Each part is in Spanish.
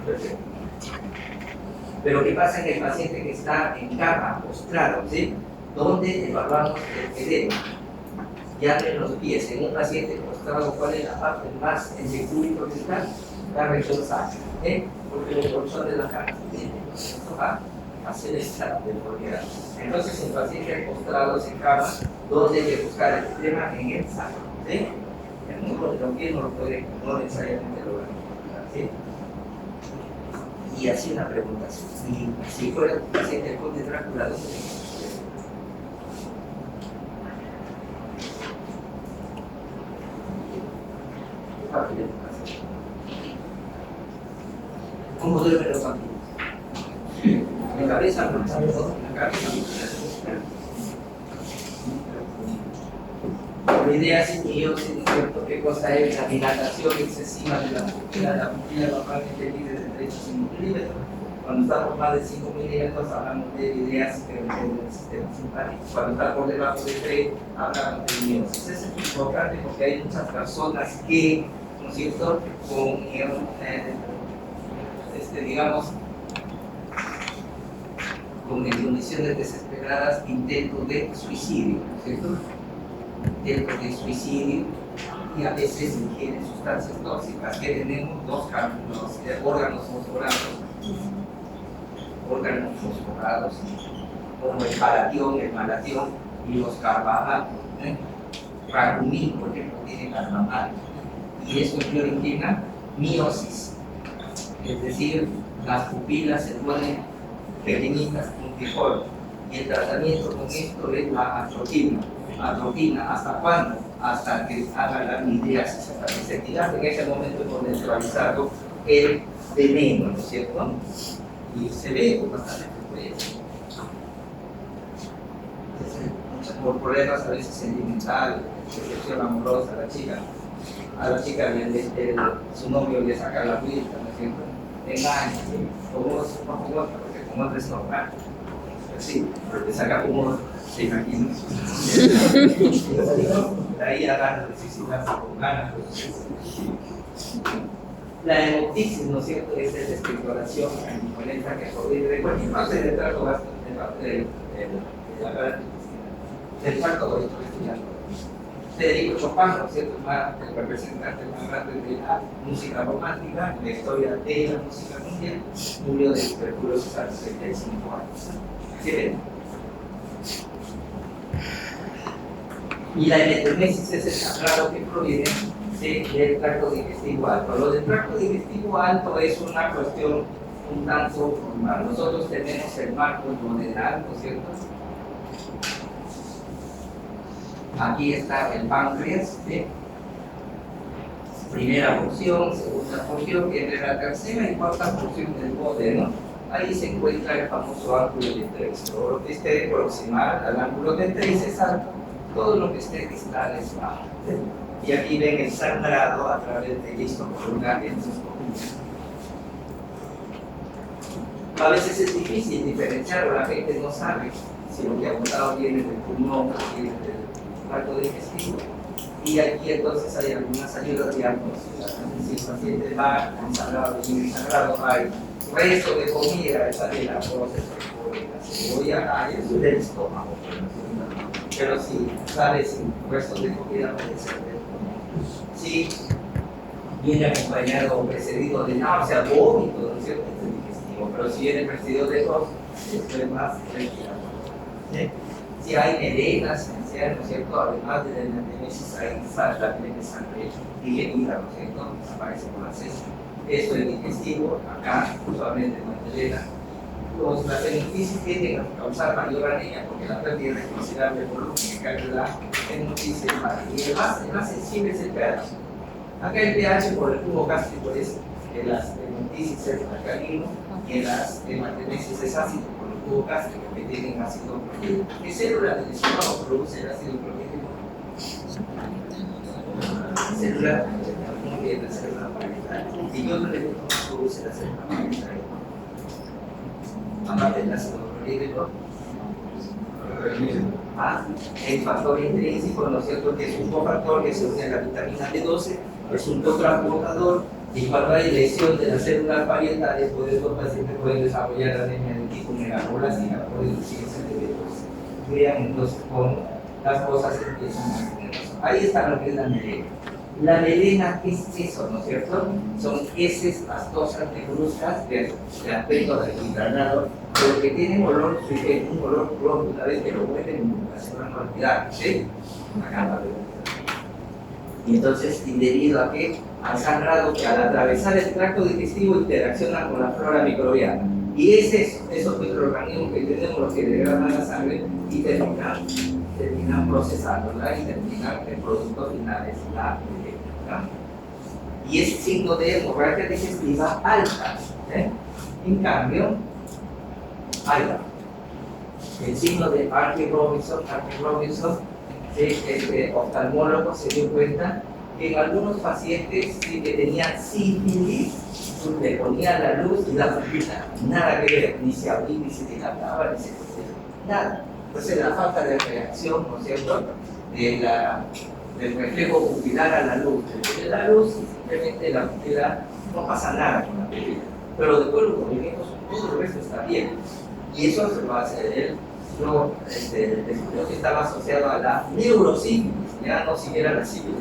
Perfecto. Pero ¿qué pasa en el paciente que está en cama, postrado, ¿sí? Donde evaluamos el edema? Ya en los pies, en un paciente postrado, ¿cuál es la parte más público que está? La región sacra, porque el colchón de la cara va a hacer esta deformidad. Entonces, en pacientes postrados en cama, ¿dónde hay que buscar el edema? En el sacro, ¿sí? El músculo de los pies no lo puede, no necesariamente lo va a encontrar, ¿sí? Y así una pregunta, si fuera un paciente con Drácula, ¿dónde se ¿cómo duermen los vampiros? En la cabeza, no, en la cabeza. La idea es que ¿no es cierto? ¿Qué cosa es la dilatación excesiva de la pupila? La pupila normalmente mide de 3 a 5 milímetros. Cuando está por más de 5 milímetros hablamos de ideas que dependen del sistema simpático. Cuando está por debajo de 3 hablamos de miosis. Eso es importante porque hay muchas personas que, ¿no es cierto?, con digamos, con condiciones desesperadas, intentos de suicidio, ¿no es cierto? Intentos de suicidio y a veces ingieren sustancias tóxicas que tenemos dos órganos fosforados, como el palatión, el malatión y los carbamatos. Racumín, por ejemplo, tiene carbamato y eso origina miosis. Es decir, las pupilas se ponen pequeñitas, un frijol, y el tratamiento con esto es la atropina. ¿Hasta cuándo? Hasta que haga la midriasis, hasta que se tira en ese momento de neutralizado el veneno, ¿no es cierto? Y se ve con bastante frecuencia. Por problemas a veces sentimentales, decepción amorosa a la chica su novio le saca la vuelta, ¿no es cierto? Engaña, como otra, porque como otra es normal. Sí, le saca como se imagina. De ahí a ganas de suicidarse con ganas. La hemoptisis, ¿no es cierto?, es la expectoración violenta que produce cualquier parte del trato del tracto gastrointestinal. Federico Chopin, ¿no es cierto?, el representante más grande de la música romántica, la historia de la música mundial, murió de tuberculosis a los 35 años. ¿Sí ven? Y la epidermis es el sangrado que proviene del tracto digestivo alto. Lo del tracto digestivo alto es una cuestión un tanto formal. Nosotros tenemos el marco duodenal, ¿no es cierto? Aquí está el páncreas, ¿sí? Primera porción, segunda porción, y entre la tercera y cuarta porción del duodeno, ahí se encuentra el famoso ángulo de Treis. Todo lo que esté proximal al ángulo de Treis es alto, todo lo que esté distal es bajo. ¿Sí? Y aquí ven el sangrado a través del listo columnar en sus columnas. A veces es difícil diferenciar, la gente no sabe si lo que ha botado viene del pulmón o viene del tracto digestivo, y aquí entonces hay algunas ayudas diagnósticas. Si el paciente va con sangrado y en sangrado hay resto de comida, sale la proceso de la cebolla, hay eso del estómago, pero si sale sin resto de comida puede ser del estómago. Si viene acompañado o precedido de náusea, vómito, ¿no es cierto?, es digestivo, pero si viene precedido de tos, esto es más respiratorio. ¿Sí? Si hay melenas, ¿no es cierto?, además de la epidermis hay falta de sangre digerida, ¿no es cierto?, aparece por la cesta. Esto es digestivo, acá usualmente no hay melena. Las hemoptisis tienden a causar mayor anemia porque la pérdida es considerable volumen que cae la hemoptisis y el más sensible es el pH. Acá el pH por el tubo gástrico es que las hemoptisis es alcalino y en las hematomesis es ácido por el tubo gástrico que tienen ácido clorhídrico. ¿Qué célula del estómago produce el ácido clorhídrico? Célula, muy bien, la célula parietal. Y yo no le digo cómo produce la célula parietal. Aparte del ácido clorhídrico, el factor intrínseco, ¿no es cierto?, que es un cofactor que se une a la vitamina B12, es un cotransportador Y cuando hay lesión de las células parietales, pues estos pacientes pueden desarrollar anemia de tipo megaloblastia, pueden decirse de vean entonces cómo las cosas empiezan a tener razón. Ahí está lo que es la melena. La melena, ¿qué es eso, no es cierto? Son heces pastosas negruzcas de aspecto desgranado, pero que tienen olor, un olor propio, una vez que lo huelen, se van a olvidar, ¿sí? Acá va a ver. Y entonces, debido a que al sangrado que al atravesar el tracto digestivo interacciona con la flora microbiana. Y es eso, esos microorganismos que tenemos los que degradan la sangre y terminan procesándola y terminan el producto final es la melena. Y es signo de hemorragia digestiva alta. En cambio, ahí va. El signo de Archie Robinson, oftalmólogo, se dio cuenta que en algunos pacientes sí que tenían sífilis, le ponían la luz y la pupila, nada que ver, ni se abría, ni se dilataba, ni se nada. Entonces la falta de reacción, ¿no es cierto?, del reflejo pupilar a la luz, de la luz, simplemente la pupila, no pasa nada con la pupila, pero después los movimientos, todo el resto está bien. Y eso se lo hace él. No, descubrió que estaba asociado a la neurosífilis, ya no siquiera la sífilis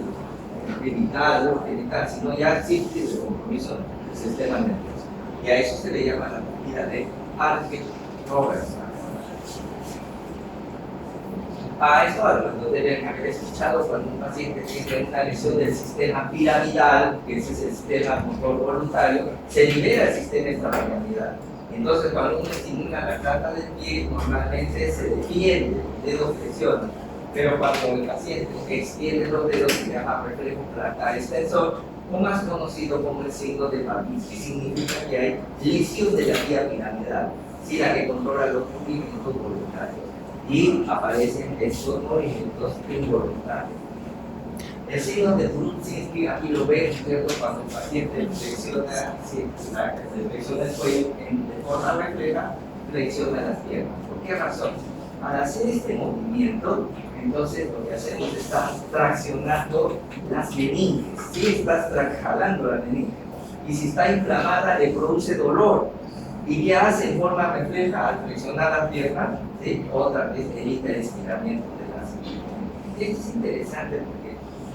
genital, sino ya sífilis de compromiso del sistema nervioso. Y a eso se le llama la pupila de Archie Robinson. A esto lo deben haber escuchado cuando un paciente tiene una lesión del sistema piramidal, que es el sistema motor voluntario, se libera el sistema extrapiramidal. Entonces, cuando uno estimula la planta del pie, normalmente se defiende, el dedo flexiona. Pero cuando el paciente extiende los dedos, se llama reflejo plantar extensor, o más conocido como el signo de Babinski, que significa que hay lesión de la vía piramidal, ¿sí? La que controla los movimientos voluntarios. Y aparecen estos movimientos involuntarios. El signo de Brudzinski, aquí lo ven, ¿cierto? Cuando el paciente flexiona, flexiona el cuello de forma refleja, flexiona las piernas. ¿Por qué razón? Al hacer este movimiento, entonces lo que hacemos es estar traccionando las meninges. Sí, estás jalando la meninge. Y si está inflamada, le produce dolor. ¿Y qué hace en forma refleja al flexionar las piernas? ¿Sí? Otra vez evita el estiramiento de las meninges. Esto es interesante porque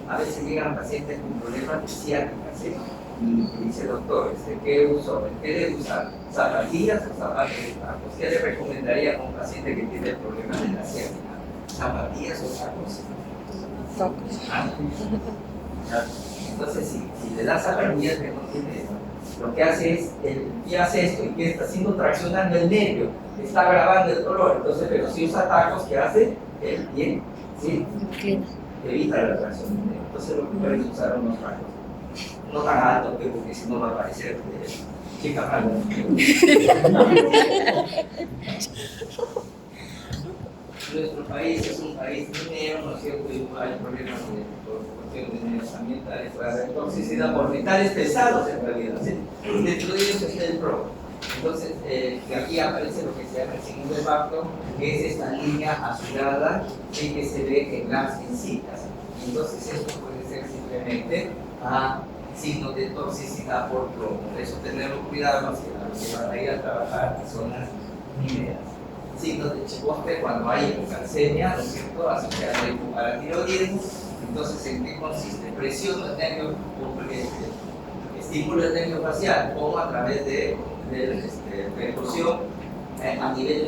a veces llegan pacientes con problemas de ciática, ¿sí? Y dice, doctor, ¿qué uso? ¿Qué debe usar? ¿Zapatillas o zapatos de tacos? ¿Qué le recomendaría a un paciente que tiene problemas de la ciática? ¿Zapatillas o tacos? Tacos. Entonces, si le das zapatillas que no tiene eso, lo que hace es, y hace esto, y que está haciendo traccionando el nervio, está agravando el dolor. Entonces, pero si usa tacos, ¿qué hace? El pie, ¿sí? Evita la tracción del nervio. Entonces, lo que puedes usar unos tacos. No tan alto, porque si no va a parecer chica mala. Nuestro país es un país minero, ¿no es cierto? Y hay problemas por cuestiones de medios ambientales, de toxicidad por metales pesados en realidad. ¿Sí? Dentro de ellos está el plomo. Entonces, aquí aparece lo que se llama el signo de Bacto, que es esta línea azulada que se ve en las encitas. Entonces, esto puede ser simplemente signo de toxicidad por plomo. Por eso tenemos cuidado hacia los que van a ir a trabajar en zonas mineras. Signos de Chipotle cuando hay hipocalcemia, ¿no es cierto? Asociada a hipoparatiroidismo. Entonces, ¿en qué consiste? Presión del nervio, estímulo del nervio facial, o a través de percusión a nivel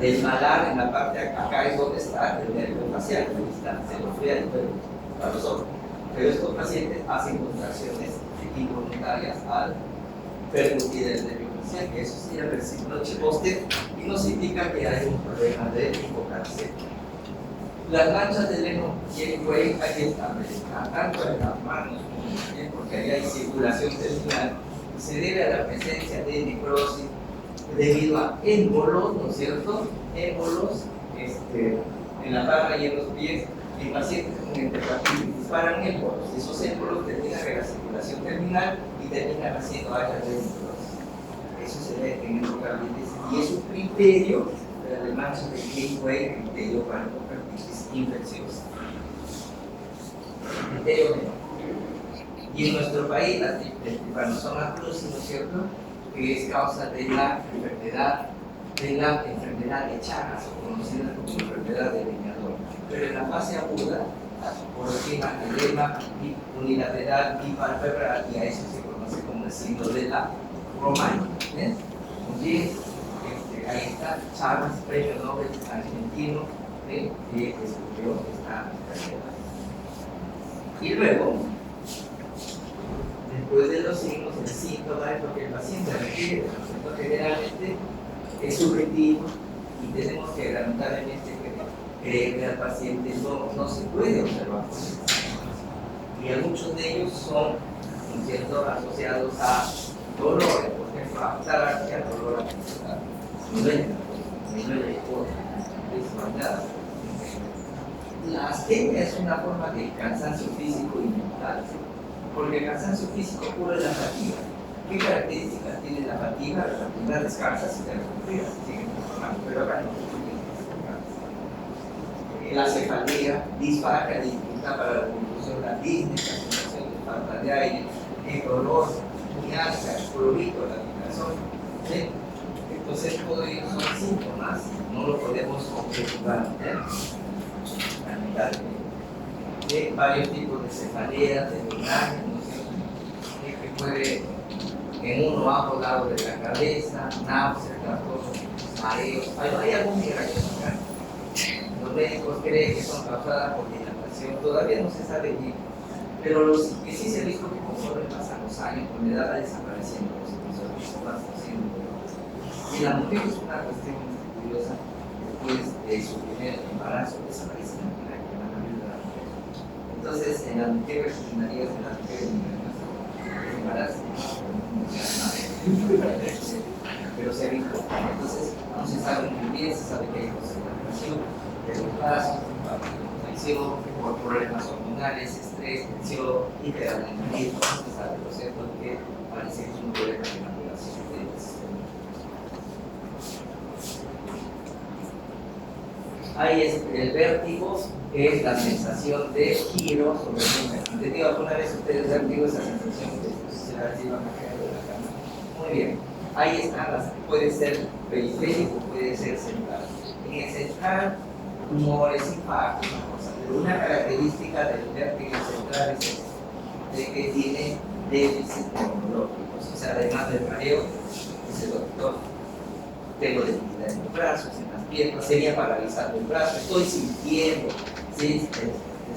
del malar, en la parte acá es donde está el nervio facial, se lo fría a los ojos. Pero estos pacientes hacen contracciones involuntarias al percutir el nervio facial, que eso sería el signo Chipotle, y nos indica que hay un problema de hipocalcemia. Las manchas de Lennox-Gastaut hay que establecer tanto en las manos como en el pie, porque ahí hay circulación terminal, y se debe a la presencia de necrosis debido a émbolos, ¿no es cierto? Émbolos en la barra y en los pies. En pacientes con enterocolitis disparan émbolos. Esos émbolos terminan en la circulación terminal y terminan haciendo áreas de necrosis. Eso se ve en endocarditis y es un criterio de manchas de Gateway, criterio para endocarditis infecciosa. Criterio menor. Y en nuestro país, el trypanosoma cruzi, ¿no es cierto?, que es causa de la enfermedad de Chagas, conocida como enfermedad de leñador. Pero en la fase aguda, por encima edema unilateral bipalpebral, y a eso se conoce como el signo de la Romana. Muy bien, ahí está Chagas, premio Nobel argentino, que descubrió esta enfermedad. Y luego, después de los signos, el síntoma es lo que el paciente requiere. Generalmente es subjetivo y tenemos que lamentablemente creer que al paciente no se puede observar. Y muchos de ellos son, ¿no es cierto?, asociados a dolores, por ejemplo, a talarquía, dolor a pensar, me duele desmayada. La astenia es una forma de cansancio físico y mental, porque el cansancio físico puro es la fatiga. ¿Qué características tiene la fatiga? La fatiga descansa si te recuperas, pero acá no. La cefalea, disfagia, dificultad para la conducción, la disnea, la sensación de falta de aire, el dolor, mialgia, el prurito, la picazón. ¿Sí? Entonces, todos ellos son síntomas, no lo podemos objetuar. Varios tipos de cefaleas, de migraña, que puede en uno a ambos lados de la cabeza, náuseas, trastornos, mareos. Hay algún migraña acá. Los médicos creen que son causadas por dilatación, todavía no se sabe bien, pero lo que sí se ha visto que conforme pasan los años, con la edad va desapareciendo los episodios, van siendo. Y la mujer es una cuestión curiosa, después de su primer embarazo desaparece la mujer. Entonces, en las mujeres ordinarias, en las mujeres embarazo, pero se ha visto. Entonces, no se sabe muy bien, se sabe que hay concentración de los brazos, infección por problemas hormonales, estrés, tensión, hiperalendrismo, no se sabe, lo cierto es que parece que es un problema de maduración del sistema. Ahí es el vértigo, es la sensación de giro sobre el número. ¿Entendido alguna vez ustedes vértigo esa sensación de se la reciban a caer de la cama? Muy bien. Ahí están, puede ser periférico, puede ser central. En el central, tumores, impactos, pero una característica del vértigo central es de que tiene déficit neurológicos. O sea, además del mareo, dice el doctor, tengo debilidad en los brazos, en las piernas, sería paralizado el brazo, estoy sintiendo, ¿sí?,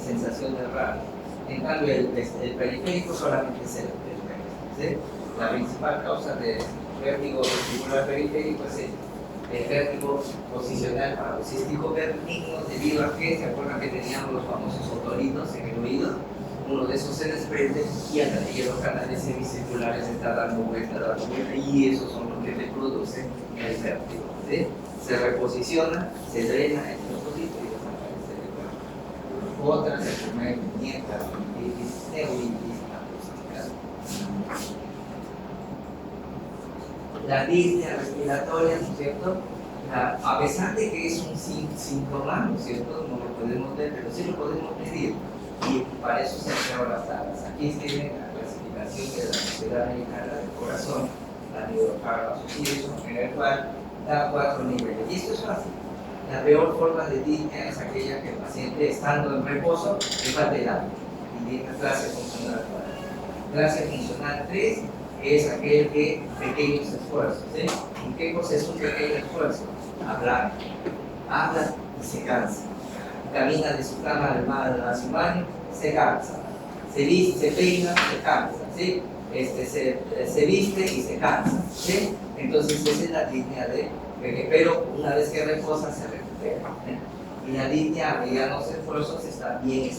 sensación de rabia. En cambio, el periférico solamente es el periférico, ¿sí? La principal causa de vértigo vestibular periférico es el vértigo posicional paroxístico benigno, debido a que se acuerdan que teníamos los famosos otoritos en el oído. Uno de esos se desprende y los canales semicirculares están dando vuelta, y esos son los que te producen el vértigo, ¿sí? Se reposiciona, se drena el otorito y desaparece el vértigo. Otras enfermedades, nietas, neuritis, la disnea respiratoria, ¿no es cierto? A pesar de que es un síntoma, ¿no es cierto? No lo podemos ver, pero sí lo podemos medir. Y para eso se han creado las tablas. Aquí tienen la clasificación de la Sociedad Americana del Corazón, la Neurocardiac Association, en el cual da 4 niveles. Y esto es fácil. La peor forma de disnea es aquella que el paciente, estando en reposo, es lateral y tiene clase funcional 4. Clase funcional 3 es aquel que pequeños esfuerzos. ¿Sí? ¿Y qué cosa es un pequeño esfuerzo? Habla y se cansa. Camina de su cama a su baño, se cansa. Se viste, se peina, se cansa. ¿Sí? Se viste y se cansa. ¿Sí? Entonces esa es la línea de pero una vez que reposa se recupera. Y la línea a medianos esfuerzos está bien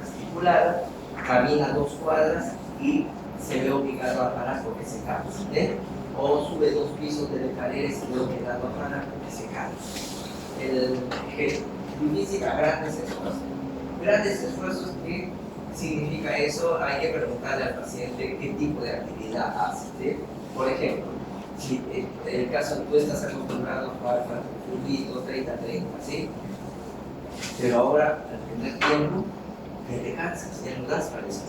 articulada, camina 2 cuadras y se ve obligado a parar porque se cansa. O sube 2 pisos de escalera y se ve obligado a parar porque se cansa. Difícil a grandes esfuerzos. Grandes esfuerzos, ¿qué significa eso? Hay que preguntarle al paciente qué tipo de actividad hace. ¿Sí? Por ejemplo, si en el caso tú estás acostumbrado a jugar fútbol 30-30, ¿sí? Pero ahora, al primer tiempo, que te cansas, ya no das para eso.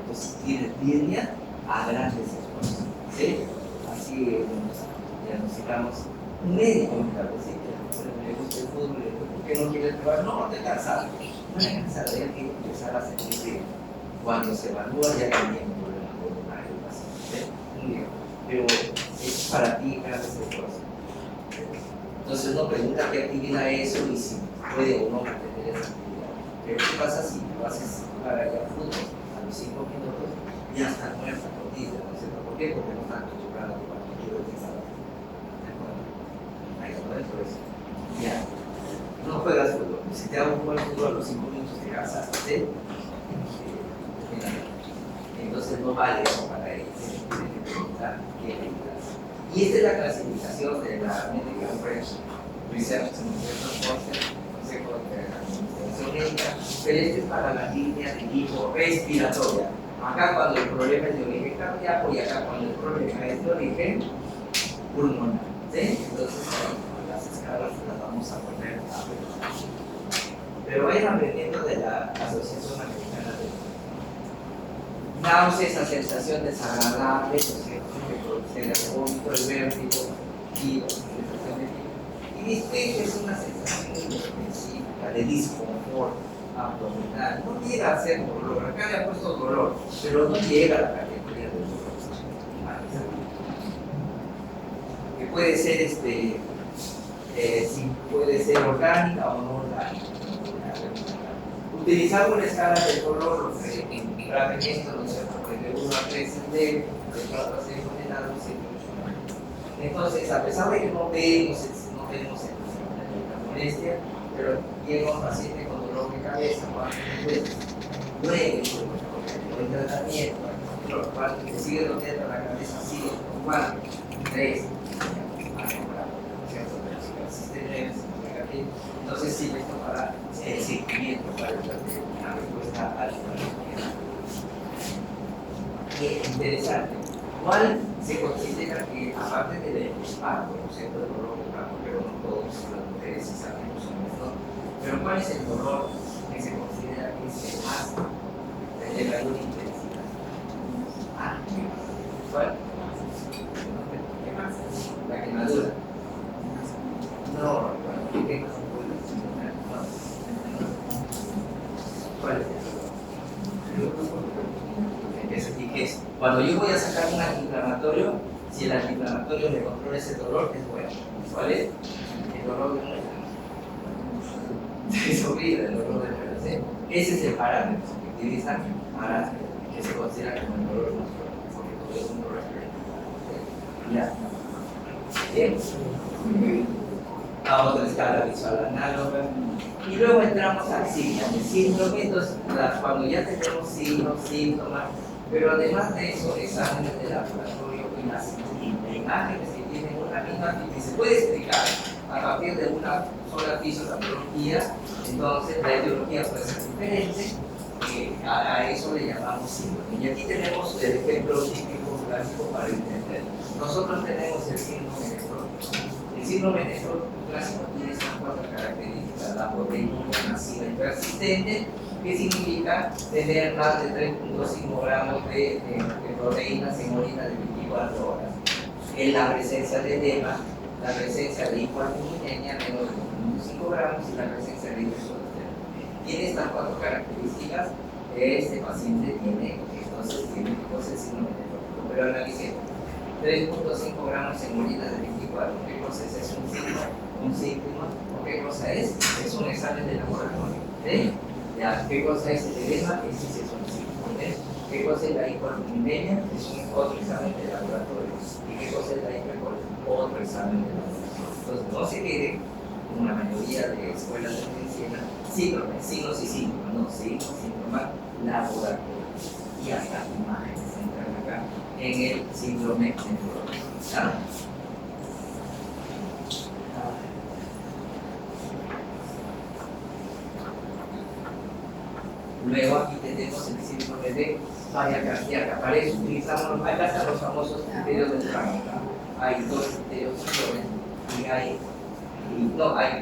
Entonces línea a grandes esfuerzos. ¿Sí? Así diagnosticamos un médico, le gusta el fútbol, ¿por qué no quiere jugar? No, te cansado. No hay cansado, hay que empezar a sentirse cuando se evalúa ya también un problema voluntario, ¿sí? Pero es para ti grandes esfuerzos. Entonces uno pregunta qué actividad es eso y si puede o no mantener esa actividad. Pero ¿qué pasa si lo haces para ir al fútbol a los 5 minutos? Ya está muerta por ti, ¿no es cierto? ¿Por qué? Porque no están acostumbrados a jugar partido de sábado. ¿De acuerdo? Ahí está, por eso. Ya. No juegas fútbol. Si te hago jugar fútbol a los 5 minutos te cansas, ¿sí? Entonces no vale para ellos. Tienen que preguntar qué actividad. Y esta es la clasificación de la Medical Research Consejo de la Administración Médica, pero este es para la línea de tipo respiratoria. Acá cuando el problema es de origen cardíaco y acá cuando el problema es de origen pulmonar. ¿Sí? Entonces las escalas las vamos a poner a ver. Pero vayan aprendiendo de la Asociación Americana de náuseas, esa sensación desagradable, ¿no es cierto? Que produce el vómito, el vértigo y la sensación de fiebre. Y distrés es una sensación específica de disconfort abdominal. No llega a ser dolor, acá le ha puesto dolor, pero no llega a la categoría de dolor. Que puede ser, si puede ser orgánica o no orgánica. Utilizamos una escala de dolor en tratamiento, ¿no es cierto? De 1 a 3 es leve, de 4 a 6 moderado, 7 a 8. Entonces, a pesar de que no vemos la molestia, pero llega un paciente con dolor de cabeza, luego el tratamiento, que sigue doliendo la cabeza, sigue con 4, 3, entonces sí, esto para el seguimiento, para una respuesta a la interesante. ¿Cuál se considera que, aparte del impacto, ¿no es cierto?, el dolor de campo, pero no todos las mujeres sí sabemos ¿no? Pero ¿cuál es el dolor que se considera que es el más de mayor intensidad? ¿Cuál? ¿Qué más? La quemadura. No, ¿qué más? ¿Cuál es eso? Cuando yo voy a sacar un antiinflamatorio, si el antiinflamatorio me controla ese dolor, es bueno. ¿Cuál es? El dolor de muela. Es horrible el dolor de muela. ¿Sí? Ese es el parámetro que utilizan para que se considera como el dolor más fuerte, porque todo es un dolor respiratorio. ¿Ya? Bien. Vamos a la escala visual análoga. Y luego entramos al síndrome. Entonces, cuando ya tenemos signos, síntomas, pero además de eso, exámenes de laboratorio y las imágenes que tienen una misma y se puede explicar a partir de una sola fisiopatología, entonces la etiología puede ser diferente, a eso le llamamos síndrome. Y aquí tenemos el ejemplo típico clásico para entender. Nosotros tenemos el síndrome nefrótico. El síndrome nefrótico clásico tiene estas 4 características: la proteinúria masiva y persistente, que significa tener más de 3.5 gramos de proteínas en orina de 24 horas. En la presencia de edema, la presencia de hipoalbuminemia menos de 2.5 gramos y la presencia de hipercolesterolemia. Tiene estas 4 características que este paciente tiene, entonces tiene el síndrome nefrótico. Pero analicemos: 3.5 gramos en orina de 24, ¿qué cosa es? ¿Es un síntoma? ¿O qué cosa es? Es un examen de laboratorio. ¿Sí? Ya, ¿qué cosa es el edema? Ese sí es un síntoma. ¿Qué cosa es la hipoalbuminemia? Es un otro examen de laboratorio. ¿Y qué cosa es la hipercolesterolemia? Otro examen de laboratorio. Entonces, no se quede, como la mayoría de escuelas de medicina, síndromes, signos y síntomas, no, signos, síntomas, laboratorio. Y hasta imágenes entran acá en el síndrome nefrótico. ¿Ya? Luego aquí tenemos el síndrome de falla cardíaca. Para eso utilizamos, acá están los famosos criterios del Framingham. Hay 2 criterios mayores y hay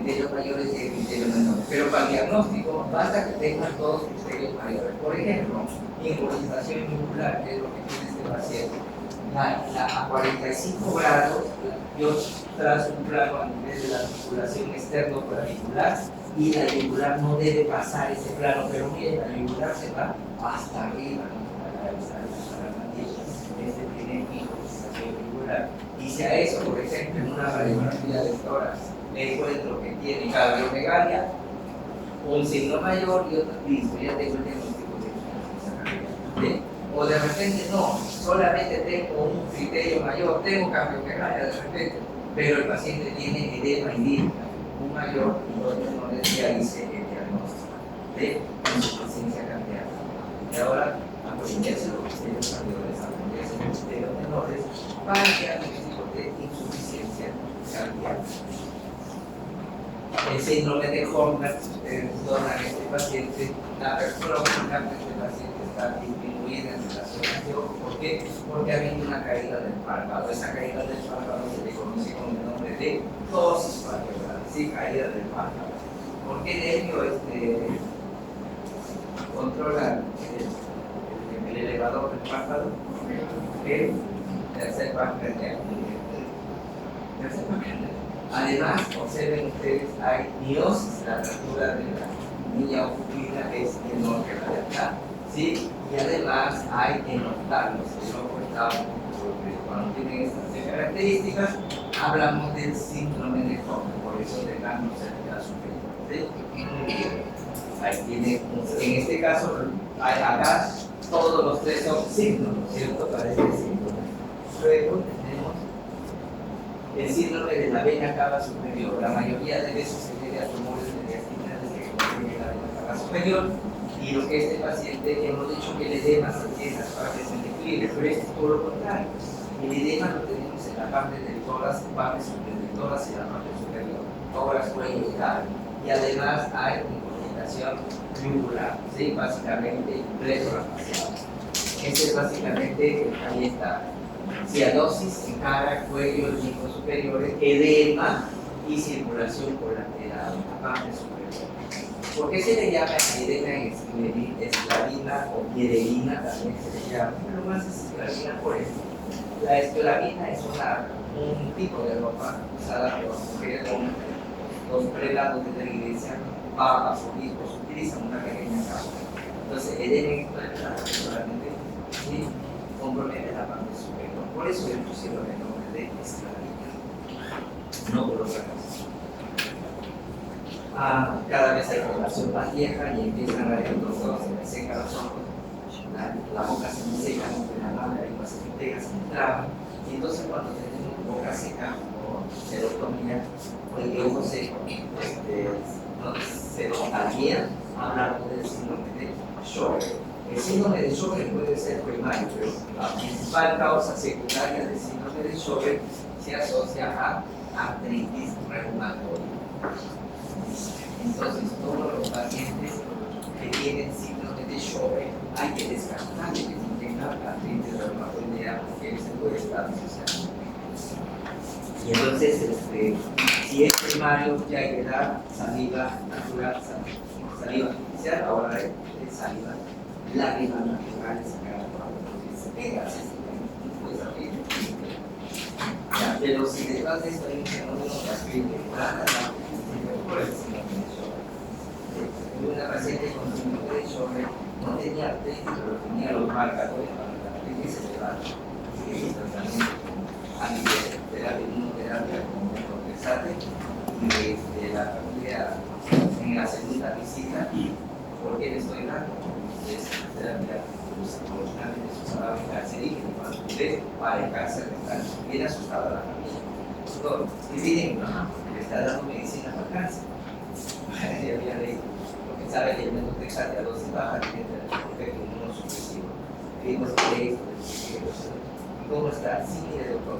criterios mayores y hay criterios menores. Pero para el diagnóstico basta que tengan 2 criterios mayores. Por ejemplo, embolización yugular, que es lo que tiene este paciente. A 45 grados, yo trazo un plano a nivel de la articulación externo-clavicular y la yugular no debe pasar ese plano, pero miren, la yugular se va hasta arriba, ¿no? Hasta la mandíbula. Este tiene embolización yugular. Y si a eso, por ejemplo, en una radiografía de tórax me encuentro que tiene cardiomegalia, un signo mayor y otro, listo, ya tengo el diagnóstico de o de repente no, solamente tengo un criterio mayor, tengo cardiomegalia de repente, pero el paciente tiene edema indígena, un mayor, entonces no le dice el diagnóstico de insuficiencia cardíaca. Y ahora, aprenderse los criterios cardiovasculares, aprenderse los criterios menores para el diagnóstico de insuficiencia cardíaca. El síndrome de Horner, si ustedes donan a este paciente, la apertura ocular de este paciente está disminuida en relación a yo. ¿Por qué? Porque ha habido una caída del párpado. Esa caída del párpado se le conoce con el nombre de ptosis palpebrale, ¿sí? Caída del párpado. ¿Por qué nervio controla el elevador del párpado? El tercer páncreas. Además, observen ustedes, hay miosis, la apertura de la niña oculina es menor que la de acá, ¿sí? Y además hay enoptalos, el ojo está cuando tienen estas características, hablamos del síndrome de Horner, por eso de la cervical superior, ¿sí? Ahí tiene, en este caso, hay acá todos los tres son signos, ¿no es cierto? Para este síndrome. Luego tenemos el síndrome de la vena cava superior. La mayoría de veces se debe a tumores mediastinales que contienen la vena cava superior, y lo que este paciente, hemos dicho que el edema se tiene en las partes del equilibrio, pero es todo lo contrario. El edema lo tenemos en la parte del tórax, parte superior del tórax y la parte superior, tórax, cuello y cara. Y además hay incomunicación yugular, ¿sí? Básicamente plétora facial. Ese es básicamente, ahí está. Cianosis en cara, cuello, miembros superiores, edema y circulación colateral, la parte superior. ¿Por qué se le llama edema esclavina o piedrina? También se le llama, pero más es esclavina por eso. La esclavina es un tipo de ropa usada por las mujeres con los prelados de la iglesia, papas, obispos, utilizan una pequeña capa. Entonces, edema solamente ¿sí? Compromete la parte superior. Por eso le pusieron el nombre de esclavina, no por otra cosa. Cada vez hay población más vieja y empiezan a ver los ojos, se me secan los ojos, la boca se me seca, la mano, la lengua se me pega, se me traba. Y entonces cuando tenemos boca seca o serostomía, o el ojo seco, también hablamos del síndrome de Sjögren. El síndrome de Sjögren puede ser primario, pero la principal causa secundaria del síndrome de Sjögren se asocia a artritis reumatoide. Entonces, todos los pacientes que tienen síndrome de Sjögren hay que descartar que tengan artritis reumatoidea porque se puede estar asociado. Y entonces, si es primario, ya hay que dar saliva natural, saliva artificial, ahora hay saliva, lágrimas naturales, se pega, pues abrir. Pero si detrás de esto hay un fenómeno que afecta por el síndrome de Sjögren. Una paciente con síndrome de Sjögren no tenía artritis, pero tenía los marcadores para la artritis elevada. Y el tratamiento antiterapia, inmunoterapia con methotrexate, y de la familia en la segunda visita, ¿por qué le estoy dando? Es terapia originalmente se usaba en cancerígeno para el cáncer renal. Bien asustada la familia. Doctor, y miren, le está dando medicina para el cáncer. Ya había leído, porque sabe que el methotrexate a dosis baja tiene efecto inmunosupresivo. Vimos que esto, ¿cómo está? Sí, mire, doctor,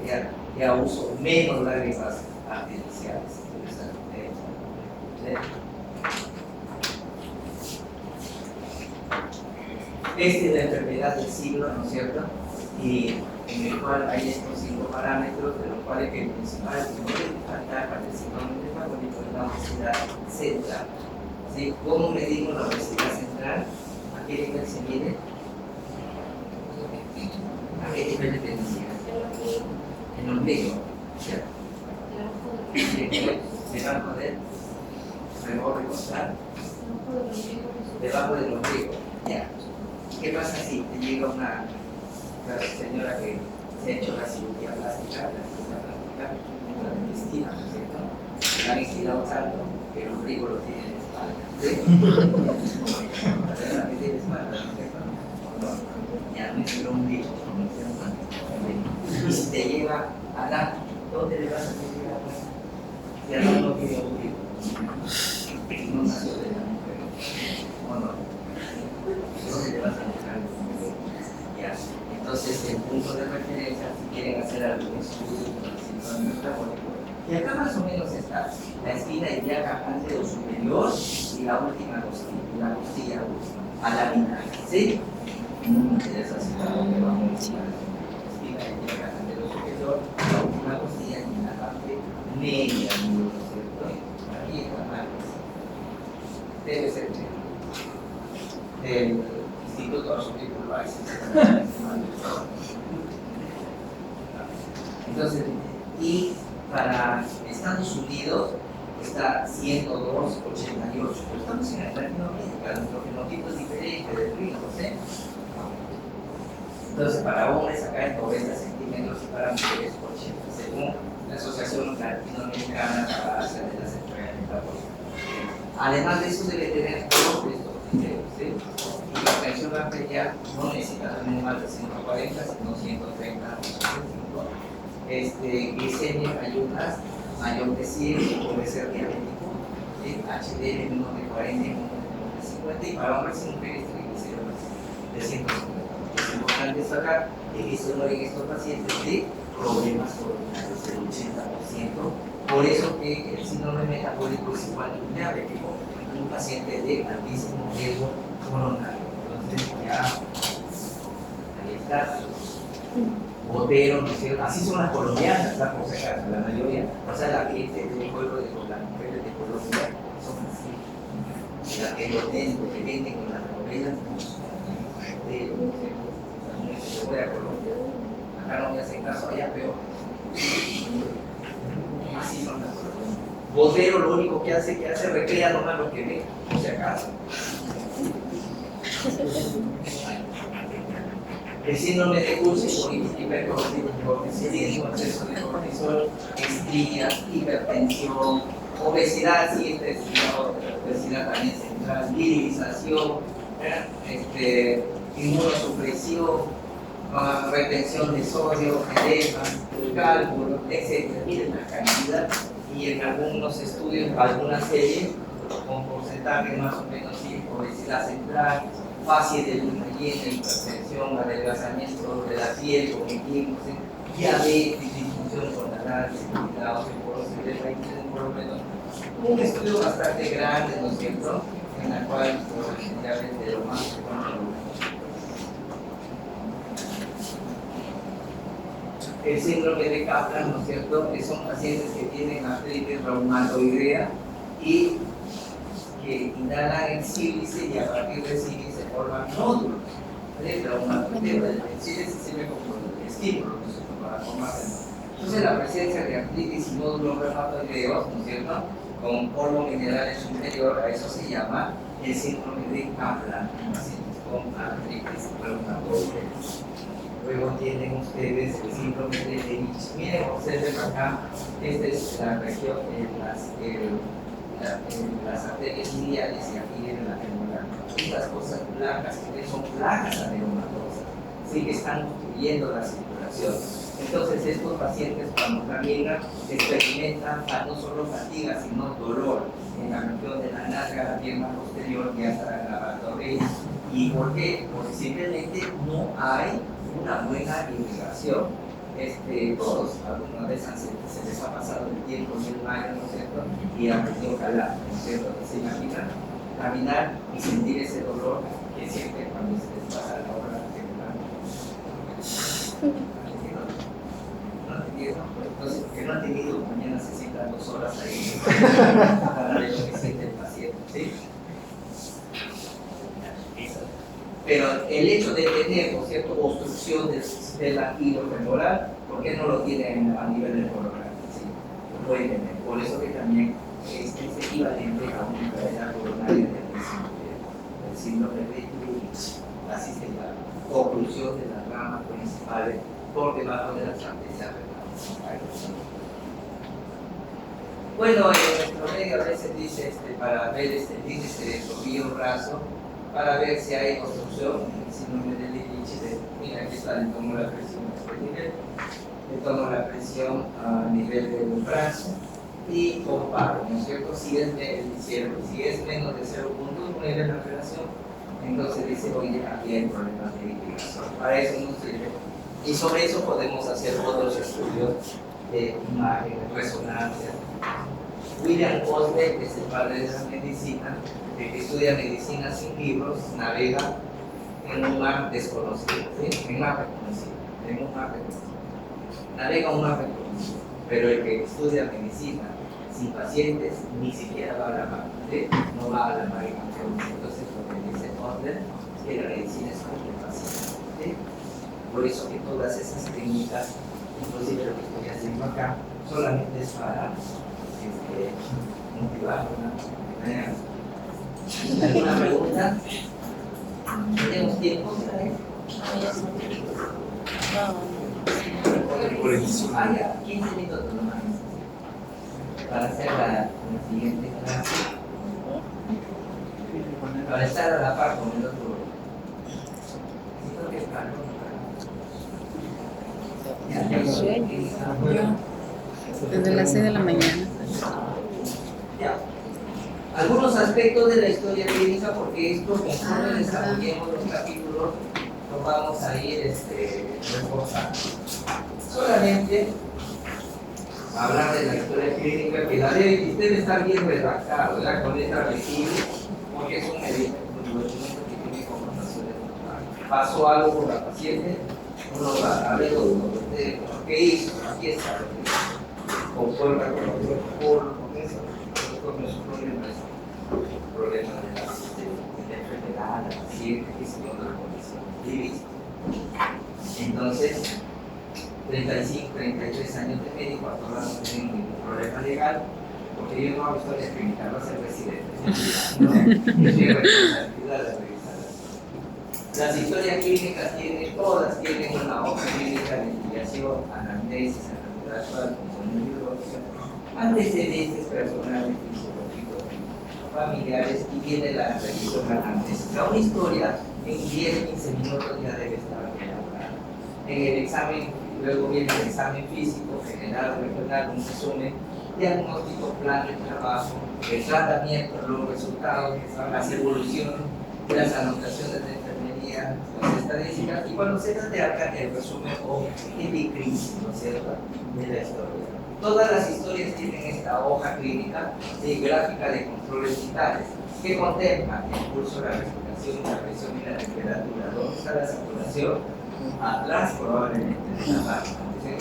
ya uso menos lágrimas artificiales. Esta es la enfermedad del siglo, ¿no es cierto? Y en el cual hay estos 5 parámetros, de los cuales el principal no debe faltar para el síndrome metabólico es la obesidad central. ¿Sí? ¿Cómo medimos la obesidad central? ¿A qué nivel se mide? qué nivel de tendencia? El ombligo, ¿cierto? Debajo del rebote costal, debajo del ombligo, ya. ¿Qué pasa si te llega una señora que se ha hecho la cirugía plástica, la intestina, ¿no es cierto? La han estirado tanto que el ombligo lo tiene en la espalda, ¿sí? La que tiene espalda, ¿no es cierto? No, ya no es el ombligo, ¿no es cierto? Y si te llega a la, ¿dónde le vas a llegar? Ya no tiene ombligo, no nació de la mujer, ¿o no? ¿Dónde le vas a buscar? Ya. Entonces, el punto de referencia, si quieren hacer algún estudio con el síndrome metabólico, y acá más o menos está la espina ilíaca anterior-superior y la última costilla, la costilla a la mitad, ¿sí? No me interesa si la vamos a la espina ilíaca anterior-superior, la última costilla y la parte media, ¿no es cierto? Aquí está mal. Debe ser del Instituto Arzobispal. Entonces, y para Estados Unidos está 102,88. Pero estamos en Latinoamérica, nuestro fenotipo es diferente del gringos, ¿eh? Entonces, para hombres acá es 90 centímetros y para mujeres 80, según la Asociación Latinoamericana para la Asia de las Enfermedades Metabólicas. Además de eso, debe tener todos estos criterios, ¿sí? Y la presión arterial no necesita tener más de 140, sino 130, 135. Glicemia en ayunas mayor de 100, puede ser diabético, HDL menor de 40 y menor de 50, y para hombres y mujeres triglicéridos de 150. Es importante destacar que esto no en estos pacientes de problemas coronarios del 80%, por eso que el síndrome metabólico es igual a un diabético, un paciente de altísimo riesgo coronario. Entonces ya, ahí está. Botero, ¿no es cierto? Así son las colombianas, ¿está? Por si acaso, la mayoría. O sea, la gente del pueblo de las mujeres de Colombia son así. La que lo que venden con las novelas, Botero, ¿no es cierto? Se voy a Colombia. Acá no me hacen caso, allá peor. Así son las colombianas. Botero lo único que hace recrea nomás lo que ve, por si acaso. El síndrome de Cushing por hipercortisolismo, exceso de cortisol, estrías, hipertensión, obesidad, sí, obesidad también central, virilización, inmunosupresión, retención de sodio, edemas, cálculo, etc. Miren la cantidad, y en algunos estudios, algunas series, con porcentajes más o menos, sí, obesidad central, fase de luna llena, hipertensión, adelgazamiento de la piel, cognitivos, diabetes, disfunción hormonal, cuidados de por lo menos un estudio bastante grande, ¿no es cierto?, en la cual de lo más el síndrome de Kaplan, ¿no es cierto?, que son pacientes que tienen artritis reumatoidea y que inhalan el sílice, y a partir del sílice forman nódulos. El sílice sirve como el estímulo, ¿no es cierto?, para formar. Entonces, la presencia de artritis y nódulos reumatoideos, ¿no es cierto?, con polvo mineral superior, a eso se llama el síndrome de Kaplan, pacientes con artritis reumatoidea. Luego tienen ustedes el síndrome de Levich. Miren, observen acá, esta es la región las arterias iliares, y aquí viene la femoral. Estas cosas blancas que son placas aderomatosas, sí, que están obstruyendo la circulación. Entonces, estos pacientes, cuando caminan, experimentan no solo fatiga, sino dolor en la región de la nalga, la pierna posterior y hasta la pantorrilla. ¿Y por qué? Porque simplemente no hay una buena irrigación. Todos alguna vez se les ha pasado el tiempo de un año, ¿no es cierto?, y han tenido calar, ¿no es cierto? ¿Se imaginan? Caminar y sentir ese dolor que sienten cuando se les pasa la hora de ¿no han tenido? Entonces, porque no han tenido, mañana se sientan 2 horas ahí para ver lo que siente el paciente, ¿sí? Pero el hecho de tener, ¿no es cierto?, obstrucción del del latido femoral, ¿por qué no lo tienen a nivel del coronal? ¿Sí? Lo pueden tener. Por eso que también es equivalente a una enfermedad coronaria del síndrome de Lynch, así se llama, oclusión de las ramas principales por debajo de las arterias renales. Bueno, en promedio a veces dice para ver el índice de tobillo raso, para ver si hay obstrucción en el síndrome de Lynch. Mira, aquí está, le tomo la presión a este nivel, le tomo la presión a nivel del brazo y comparo, ¿no es cierto? Si es menos de 0.9 la relación, entonces dice, oye, aquí hay problemas de irrigación. Para eso nos sirve. Y sobre eso podemos hacer otros estudios de imagen, de resonancia. William Osler, que es el padre de la medicina, que estudia medicina sin libros, navega en un mar desconocido, ¿sí? En un mar reconocido. Navega un mar reconocido, pero el que estudia medicina sin pacientes ni siquiera va a la mar, ¿sí? No va a la mar en pacientes. Entonces lo que dice Osler es que la medicina es con el paciente, ¿sí? Por eso que todas esas técnicas, inclusive lo que estoy haciendo acá, solamente es para motivar ¿Alguna pregunta? ¿Tenemos tiempo? Ah, ya, 15 minutos nomás. Para hacer la siguiente clase. Para estar a la par con el otro. Desde las 6 de la mañana. Ya. Algunos aspectos de la historia clínica, porque esto, conforme desarrollemos los capítulos, lo vamos a ir reforzando. Solamente hablar de la historia clínica, que la debe estar bien redactado, ¿verdad? Con esta recibe, porque es un documento que tiene connotaciones normales. Pasó algo con la paciente, uno va a ver qué hizo, aquí está, conforme con el protocolo, con eso, con los problemas de la enfermedad, la paciente, que se dio una condición vivista. Entonces, 35, 33 años de médico, hasta ahora no tengo ningún problema legal, porque yo no hago historia clínica, no soy residente. No, yo soy responsabilidad de revisar. Las historias clínicas todas tienen una hoja clínica de investigación, anamnesis, actual, función neurológica, antecedentes personales, fisiológicos, familiares, y viene la revisión anamnésica. Una historia en 10-15 minutos ya debe estar elaborada. En el examen, luego viene el examen físico, general, regional, un resumen, diagnóstico, plan de trabajo, el tratamiento, los resultados, las evoluciones, las anotaciones de enfermería, las estadísticas, y cuando se trata de acá el resumen o epicrisis, ¿no es cierto?, de la historia. Todas las historias tienen esta hoja clínica de gráfica de controles vitales que contempla el pulso, la respiración, la presión y la temperatura. ¿Dónde está la saturación? Atrás probablemente de la máquina,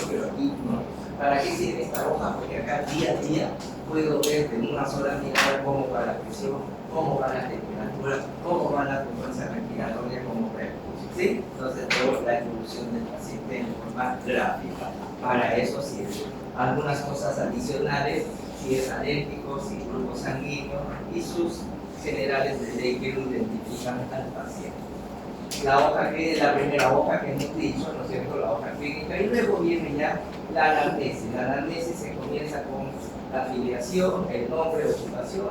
pero aquí no. ¿Para qué sirve esta hoja? Porque acá día a día puedo ver de una sola mirada cómo va la presión, cómo va la temperatura, cómo va la frecuencia respiratoria, cómo va el pulso, ¿sí? Entonces veo la evolución del paciente en forma gráfica. Para eso sirve. Algunas cosas adicionales, si es alérgico, si grupo sanguíneo y sus generales de ley que lo identifican al paciente. La hoja que es la primera hoja que hemos dicho, ¿no es cierto?, la hoja clínica, y luego viene ya la anamnesis. La anamnesis se comienza con la afiliación, el nombre, ocupación.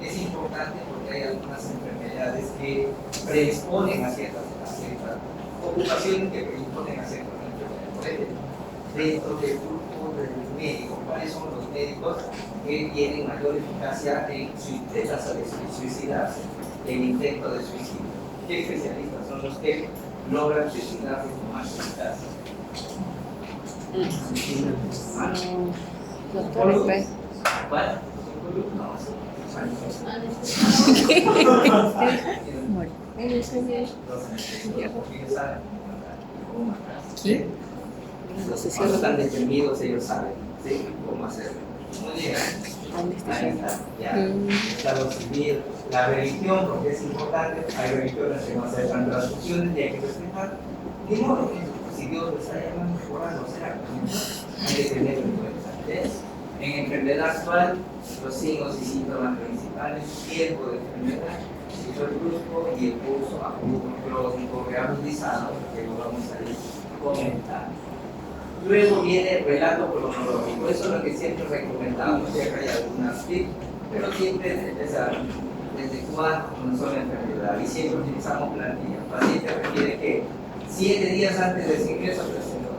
Es importante porque hay algunas enfermedades que predisponen a ciertas ocupaciones que predisponen a ciertas enfermedades. Por ejemplo, dentro del grupo del médico, ¿cuáles son los médicos que tienen mayor eficacia en de tasa de suicidarse, en intento de suicidio? ¿Qué especialistas son los que logran suicidarse con más eficacia? Doctor P. ¿Cuál? ¿Sí? Cuando están deprimidos, ellos saben, ¿sí?, cómo hacerlo. Muy bien. Ahí está, ya. Estado civil, la religión, porque es importante. Hay religiones que no aceptan transfusiones y hay que respetar. Ni modo, si Dios lo está llamando por algo, será, hay que tenerlo en cuenta. ¿Ves? En enfermedad actual, los signos y síntomas principales, tiempo de enfermedad, ciclo brusco y el curso agudo crónico reagudizado, que lo vamos a ir comentando. Luego viene el relato cronológico, eso es lo que siempre recomendamos, ya que hay algunas tips, pero siempre desde cuándo comenzó la enfermedad y siempre utilizamos plantillas. El paciente requiere que 7 días antes de su ingreso presentó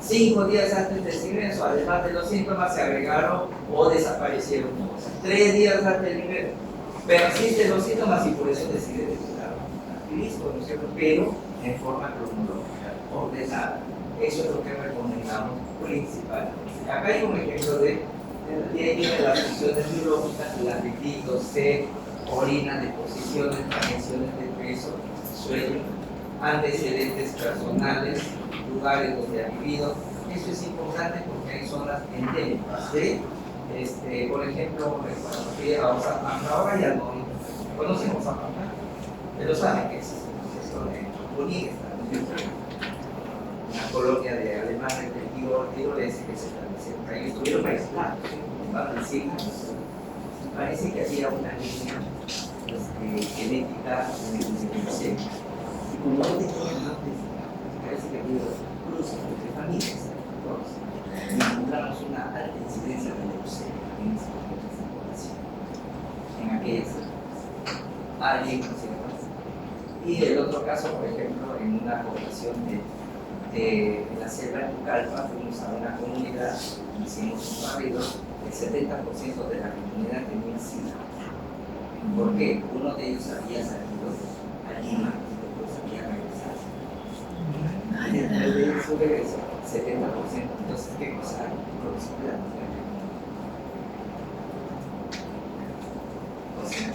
5 días antes de su ingreso, además de los síntomas, se agregaron o desaparecieron cosas. 3 días antes del ingreso, persisten los síntomas y por eso decide declarar listo, ¿no es cierto? Pero en forma cronológica, ordenada. Eso es lo que recomendamos principalmente. Acá hay un ejemplo de las funciones biológicas, el apetito, sed, orina, deposiciones, variaciones de peso, sueño, antecedentes personales, lugares donde ha vivido. Eso es importante porque hay zonas endémicas. Por ejemplo, vamos a ahora ya no conocemos a Pampa, pero saben que existe esto de Bolivia, una colonia de alemanes del Tirolese que se establecieron ahí, estuvieron aislados, van a decir, parece que había una línea genética en el que y como no tenían antes, parece que había cruces entre familias, entonces encontramos una alta incidencia de leucemia en esa población, en aquellas alguien considerado. Y el otro caso, por ejemplo, en una población de la selva de Pucallpa, fuimos a una comunidad, hicimos un barrido, el 70% de la comunidad tenía SIDA. ¿Por qué? Uno de ellos había salido a Lima y después había regresado. Y después de su regreso, 70%. Entonces, ¿qué cosa hay? Proximidad. O sea,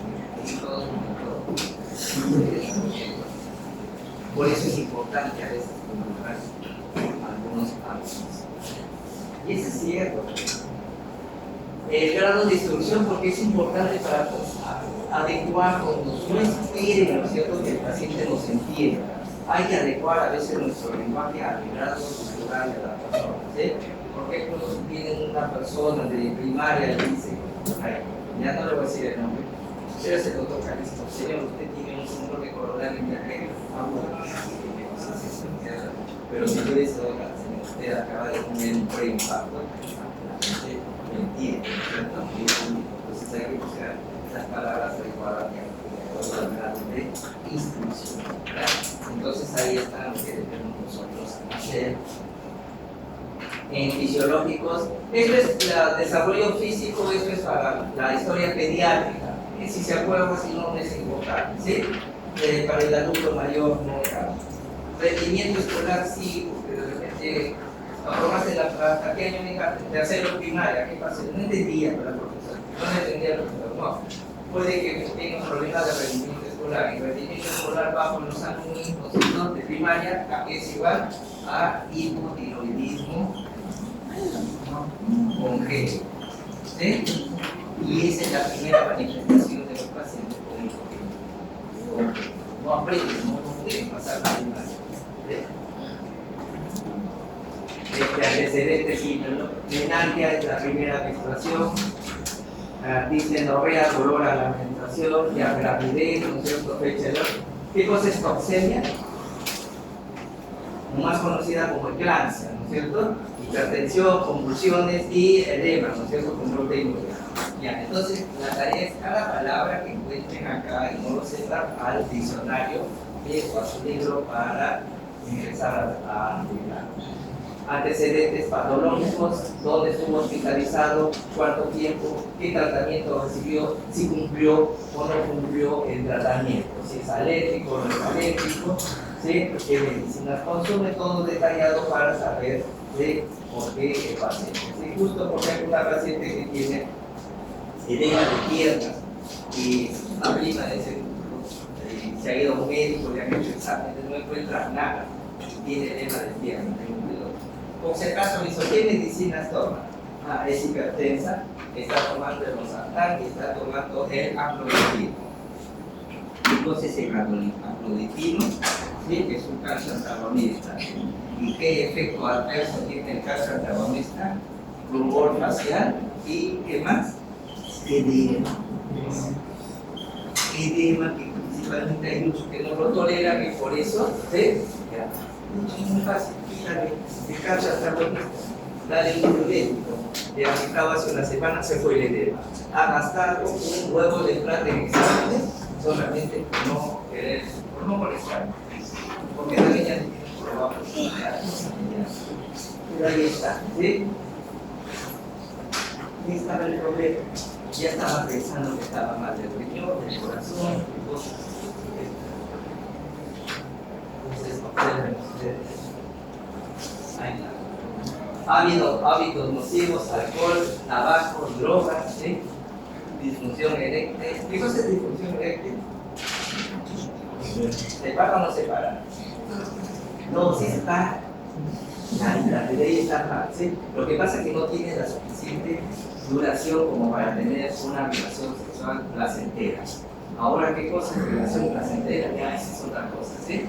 todo. Por eso es importante a veces encontrar algunos hábitos. Y eso es cierto. El grado de instrucción, porque es importante para adecuarnos, no esperen, ¿no es cierto?, que el paciente nos entienda. Hay que adecuar a veces nuestro lenguaje al grado cultural de la persona. ¿Sí? Por ejemplo, si viene una persona de primaria y dice, ya no le voy a decir el nombre, pero es el doctor Calisto, señor, usted tiene un síndrome coronario viajero agudo. Pero si yo les doy usted acaba de tener un preinfarto, la gente lo entiende, ¿cierto? Entonces hay que buscar las palabras adecuadas que al grado de instrucción. Entonces ahí está lo que debemos nosotros hacer. En fisiológicos, esto es el desarrollo físico, esto es para la historia pediátrica. Si se acuerdan, si no es importante, ¿sí? Para el adulto mayor, no claro. Rendimiento escolar, sí, porque de repente aprobaste ¿a qué año, hija? Tercero primaria, ¿qué pasa? No entendía la profesora, no entendía el profesor, no. Puede que tenga un problema de rendimiento escolar, y rendimiento escolar bajo en los alumnos de primaria, que es igual a hipotiroidismo congénito, ¿sí? Y esa es la primera manifestación de los pacientes con hipotiroidismo. No aprenden, no pueden pasar la primaria. Antecedentes menarquia es la primera menstruación, dismenorrea, dolor a la menstruación, ya gravidez, ¿no es cierto? Fecha de ¿qué cosa es toxemia? Más conocida como eclampsia, ¿no es cierto? Hipertensión, convulsiones y edema, ¿no es cierto? Control de hemorragia. Ya, entonces la tarea es cada palabra que encuentren acá en modo central al diccionario o a su libro para ingresar a antecedentes patológicos, dónde estuvo hospitalizado, cuánto tiempo, qué tratamiento recibió, si cumplió o no cumplió el tratamiento, si es alérgico o no es alérgico, ¿sí? Qué medicinas consume, todo detallado para saber de por qué el paciente. ¿Sí? Justo porque hay una paciente que tiene edema de piernas y una prima de ese grupo se ha ido a un médico, le han hecho exámenes, no encuentra nada, tiene edema de piernas. Por si acaso, ¿qué medicinas toma? Es hipertensa, está tomando el losartán y está tomando el amlodipino. Entonces el amlodipino ¿sí? Que es un cáncer antagonista. ¿Y qué efecto adverso tiene el cáncer antagonista? Rubor facial y ¿qué más? Edema. Edema que principalmente hay muchos que no lo toleran y por eso, ¿sí? Ya. Es muy fácil, fíjate, el cáncer antagonista. Dale un diurético. Le ha quitado hace una semana, se fue el edema. Ha gastado un huevo de plata en exámenes, solamente por no querer, por no molestar. Porque también ya tiene probado. Pero ahí está, ¿sí? Ahí estaba el problema. Ya estaba pensando que estaba mal del riñón, del corazón, de cosas. Entonces, observen ustedes. Ahí está. Ha habido hábitos nocivos, alcohol, tabaco, drogas, ¿sí? Disfunción eréctil. ¿Qué cosa es disfunción eréctil? ¿Se para o no se para? No, sí se para. La ley está mal, ¿sí? Lo que pasa es que no tiene la suficiente duración como para tener una relación sexual placentera. Ahora, ¿qué cosa es relación placentera? Ya, esa es otra cosa, ¿sí?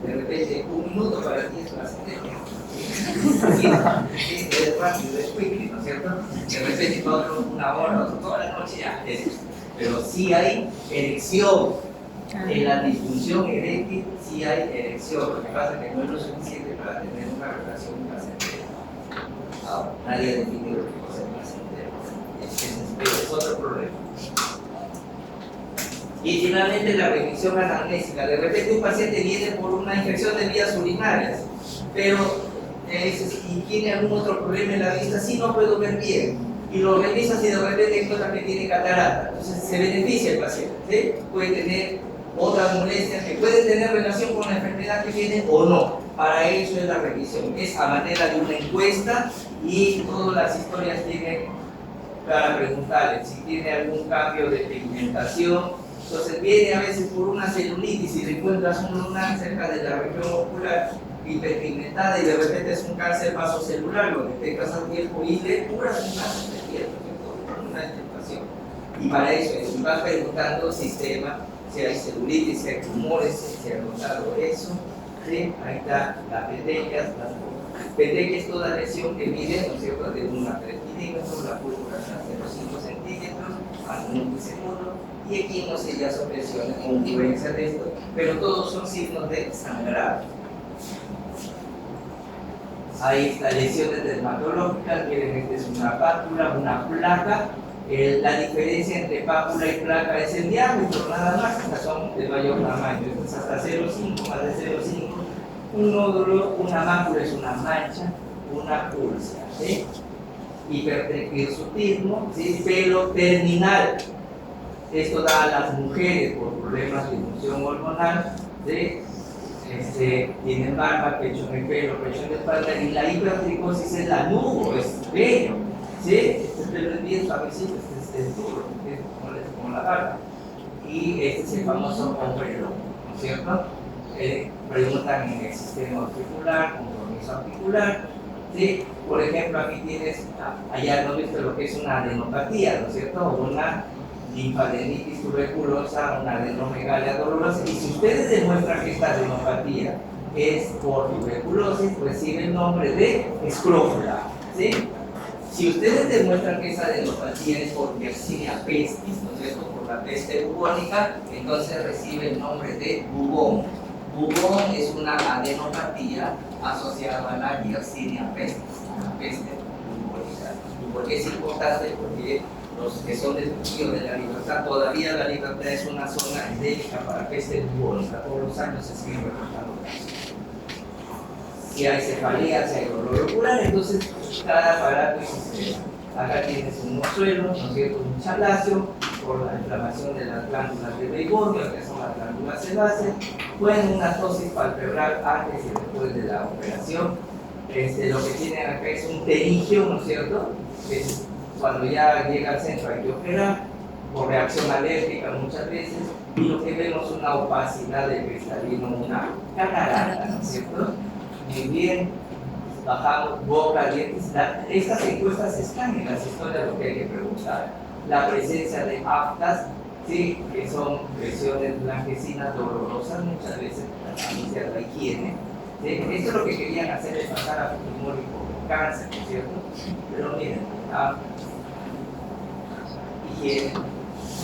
De repente, un minuto para ti es placentero. Sí, es rápido, es quick, ¿no es cierto? De repente para otro una hora, otro toda la noche ya. Pero sí hay erección. En la disfunción eréctil sí hay erección. Lo que pasa es que no es lo suficiente para tener una relación placentera. Ahora, nadie define lo que es placentero. Es otro problema. Y finalmente la remisión anamnésica. De repente un paciente viene por una infección de vías urinarias, pero y tiene algún otro problema en la vista, sí, no puedo ver bien. Y lo revisas y de repente encuentras que tiene catarata. Entonces se beneficia el paciente, ¿sí? Puede tener otras molestias que pueden tener relación con la enfermedad que tiene o no. Para eso es la revisión. Es a manera de una encuesta y todas las historias tienen para preguntarle si tiene algún cambio de pigmentación. Entonces viene a veces por una celulitis y le encuentras un lunar cerca de la región ocular hiperpigmentada y de repente es un cáncer vasocelular, lo detectas al tiempo y le curas un cáncer de piel, con una detectación. Y para eso es, vas preguntando sistema, si hay celulitis, si hay tumores, si se ha notado eso. ¿Sí? Ahí está la petequias, es toda lesión que mide, ¿no es cierto?, de 1 a 3 milímetros, la púrpura está a 0,5 centímetros, al milisegundo, y aquí no se ya son lesiones o influencia de esto, pero todos son signos de sangrado. Ahí está lesiones dermatológicas, miren, esta es una pápula, una placa. La diferencia entre pápula y placa es el diámetro, nada más, estas son de mayor tamaño, entonces hasta 0,5, más de 0,5. Un nódulo, una mácula es una mancha, una úlcera, ¿sí? Hipertriquiosutismo, ¿sí? Pelo terminal. Esto da a las mujeres por problemas de función hormonal, ¿sí? Tienen barba, pecho en el pelo, pecho en la espalda, y la hipertricosis es la nudo, es pelo, ¿sí? Este pelo es bien suavecito, este es duro, es como la barba. Y este es el famoso ombrero, ¿no es cierto? Preguntan en el sistema articular, compromiso articular, ¿sí? Por ejemplo, aquí tienes, allá no viste lo que es una adenopatía, ¿no es cierto? O una linfadenitis tuberculosa, una adenomegalia dolorosa, y si ustedes demuestran que esta adenopatía es por tuberculosis, recibe el nombre de escrófula, ¿sí? Si ustedes demuestran que esa adenopatía es por Yersinia pestis, ¿no es cierto?, por la peste bubónica, entonces recibe el nombre de bubón. Bubón es una adenopatía asociada a la Yersinia pestis, la peste bubónica. ¿Y por qué es importante? Porque los que son del Trujillo de la Libertad, todavía la Libertad es una zona endémica para peste bubónica. Todos los años se siguen reportando casos. Si hay cefalea, si hay dolor ocular, entonces cada aparato es sistema. Acá tienes un mozuelo, ¿no es cierto?, un chalacio por la inflamación de las glándulas de Beibonia, que son las glándulas sebáceas, pueden una tosis palpebral antes y después de la operación. Lo que tienen acá es un terigio, ¿no es cierto?, que es cuando ya llega al centro hay que operar por reacción alérgica muchas veces, y lo que vemos es una opacidad del cristalino, una catarata, ¿no es cierto? Muy bien, bajamos boca, dientes. Estas encuestas están en las historias, lo que hay que preguntar. La presencia de aftas, sí, que son lesiones blanquecinas dolorosas, muchas veces asociadas a la higiene. ¿Sí? Esto es lo que querían hacer, es pasar a Fujimori como cáncer, ¿no es cierto? Pero miren, higiene, no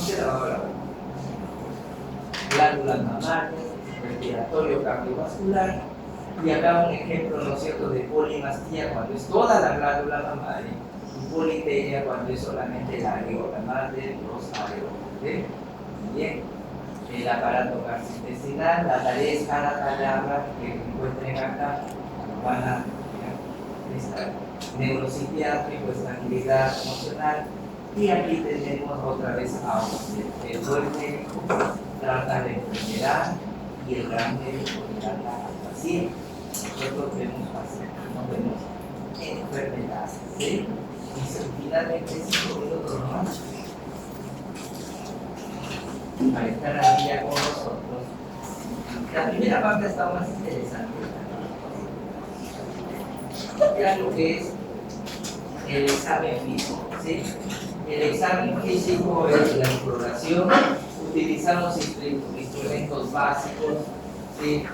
se lavaba la boca. Glándulas mamarias, respiratorio cardiovascular, y acá un ejemplo, ¿no es cierto?, de polimastia cuando es toda la glándula mamaria, y politeria cuando es solamente la areola, más de los areolas. ¿Sí? Bien, el aparato gastrointestinal, la tarea es cada palabra que encuentren acá, van a estar neuropsiquiátrico, estabilidad emocional, y aquí tenemos otra vez a el buen médico trata la enfermedad y el gran médico trata al paciente. Nosotros vemos pacientes, no vemos enfermedades. ¿Sí? Y finalmente 5 minutos nomás para estar aquí ya con nosotros. La primera parte está más interesante. Ya lo que es el examen físico. ¿Sí? El examen físico es la exploración. Utilizamos instrumentos básicos, ¿sí?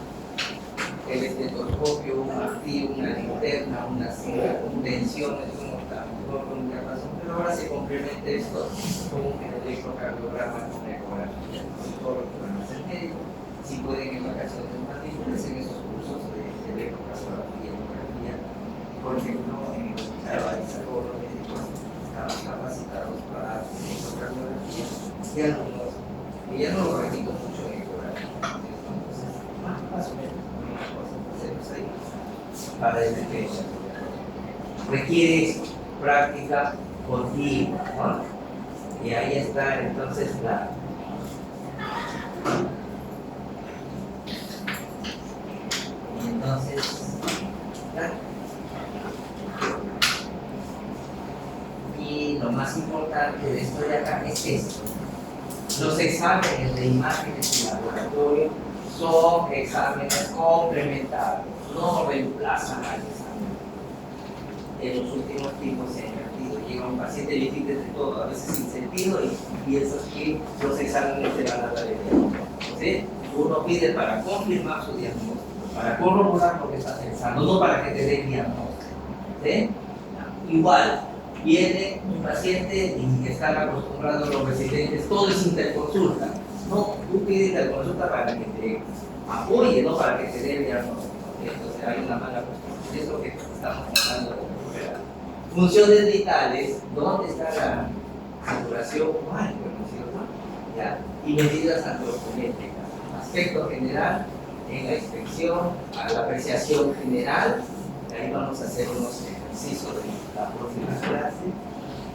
El estetoscopio, un martillo, una linterna, una cinta con tensiones, un diapasón, pero ahora se complementa esto con un electrocardiograma con ecografía, con todo lo que van a hacer médico. Si pueden en vacaciones matrículas en esos cursos de electrocardiografía y ecografía, por ejemplo, en el hospital Balizagó, los médicos estaban capacitados para electrocardiografía y algunos, y ya no lo repito mucho en ecografía, entonces, más o menos, una cosa que hacemos ahí para defensa. Requiere práctica continua, ¿no? Y ahí está entonces y lo más importante de esto de acá es esto. Los exámenes de imágenes de laboratorio son exámenes complementarios, no reemplazan al examen. En los últimos tiempos se ha invertido. Llega un paciente y le quites de todo, a veces sin sentido, y piensas que los exámenes te van a dar el diagnóstico. ¿Sí? Uno pide para confirmar su diagnóstico, para corroborar lo que está pensando, no para que te dé el diagnóstico. ¿Sí? Igual, viene un paciente y están acostumbrados los residentes, todo es interconsulta. No, tú pides interconsulta para que te apoye, no para que te dé el diagnóstico. Entonces hay una mala costumbre. Es lo que estamos tratando de recuperar. Funciones vitales, ¿dónde está la saturación? ¿No es cierto? ¿Ya? Y medidas antropométricas. Aspecto general, en la inspección, a la apreciación general, ahí vamos a hacer unos ejercicios de la próxima clase.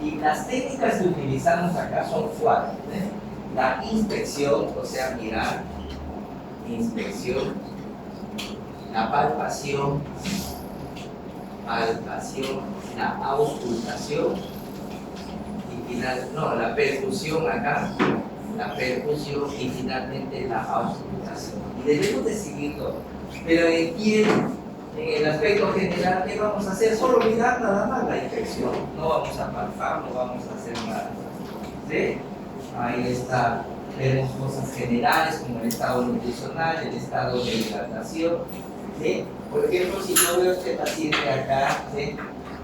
Y las técnicas que utilizamos acá son 4. La inspección, o sea, mirar, inspección, la palpación, la auscultación, y la percusión acá, la percusión y finalmente la auscultación. Y debemos de seguirlo. Pero en el aspecto general, ¿qué vamos a hacer? Solo mirar nada más la infección. No vamos a palpar, no vamos a hacer nada. ¿Sí? Ahí está. Vemos cosas generales como el estado nutricional, el estado de hidratación. ¿Sí? Por ejemplo, si yo veo este paciente acá, ¿sí?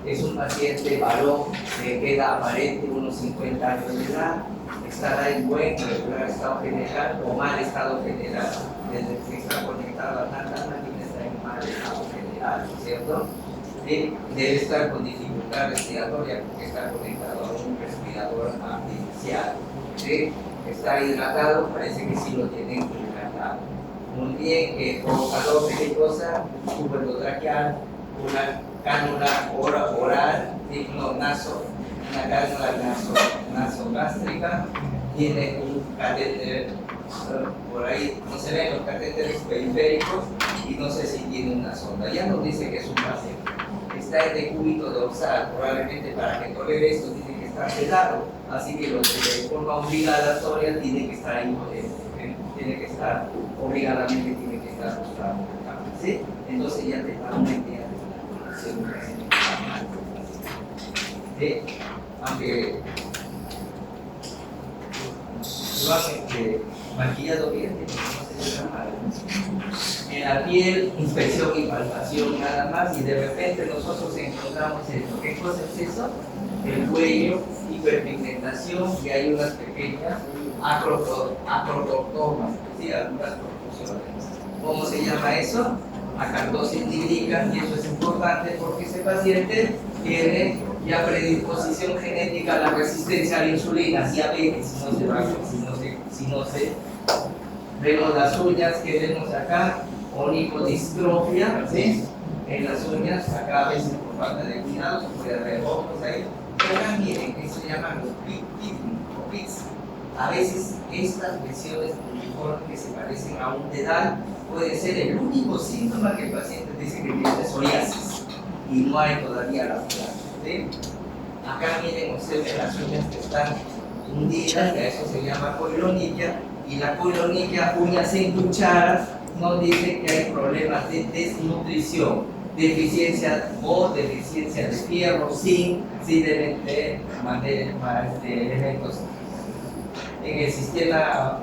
Es un paciente varón, que queda aparente unos 50 años de edad, estará en buen regular estado general o mal estado general, desde que está conectado a tanta máquina está en mal estado general, ¿cierto? Debe estar con dificultad respiratoria porque está conectado a un respirador artificial. ¿Sí? Está hidratado, parece que sí lo tienen hidratado. Muy bien, con calor peligrosa, tubo endotraqueal, una cánula oral, una cánula nasogástrica, tiene un catéter, por ahí no se ven los catéteres periféricos y no sé si tiene una sonda. Ya nos dice que es un paciente. Está en decúbito dorsal, probablemente para que tolere esto tiene que estar sedado, así que de forma obligatoria tiene que estar obligadamente tiene que estar buscando, ¿sí? Entonces ya te da una idea de la población. ¿Sí? Aunque lo han maquillado bien, que no se llama. En la piel, inspección y palpación nada más, y de repente nosotros encontramos esto. ¿Qué cosa es eso? El cuello, hiperpigmentación, y hay unas pequeñas acrotomas, ¿sí? Algunas proporciones. ¿Cómo se llama eso? Acartosis nigricans, y eso es importante porque ese paciente tiene ya predisposición genética a la resistencia a la insulina, diabetes, si no se vemos las uñas que vemos acá, onipodistrofia, ¿sí? En las uñas, acá a veces por falta de cuidado se puede ver ojos ahí, pero acá miren, que se llaman los pits. A veces estas lesiones uniformes que se parecen a un dedal puede ser el único síntoma que el paciente dice que tiene psoriasis y no hay todavía la placa, ¿sí? Acá miren ustedes las uñas que están hundidas, que eso se llama coilonilla, y la coilonilla, uñas en cuchara, nos dice que hay problemas de desnutrición, deficiencia de fierro, zinc, de elementos en el sistema